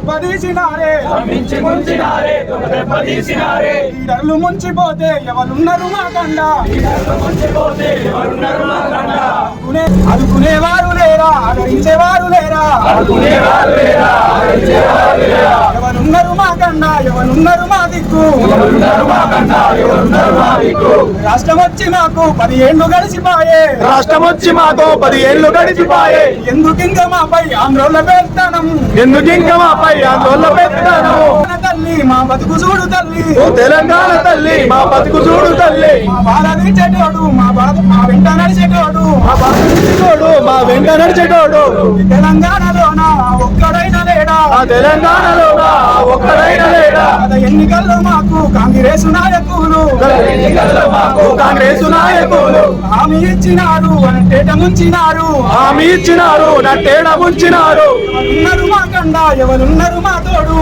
దెబ్బతీసినారే లీడర్లు ముంచిపోతే ఎవరున్నారు మా కండ అదుకునేవారు లేరా ఆదరించేవారు లేరా ఎవరున్నారు మా కన్నా ఎవరున్నారు మా దిక్కు రాష్ట్రం వచ్చి మాకు 10 ఏళ్ళు గడిచిపోయే ఎందుకింక మాపై ఆందోళన పెడతానం తల్లి మా బతుకు చూడు తల్లి తెలంగాణ తల్లి మా బతుకు చూడు తల్లి మా బాధ తీర్చేటోడు మా వెంట నడిచేటోడు మా వెంట నడిచేటోడు తెలంగాణలోన ఒక్కడైనా లేడా ఎన్నికల్లో మాకు కాంగ్రెస్ నాయకులు హామీ ఇచ్చినారు నట్టేట ముంచినారు ఎవరున్నారు మా కండా ఎవరున్నారు మా తోడు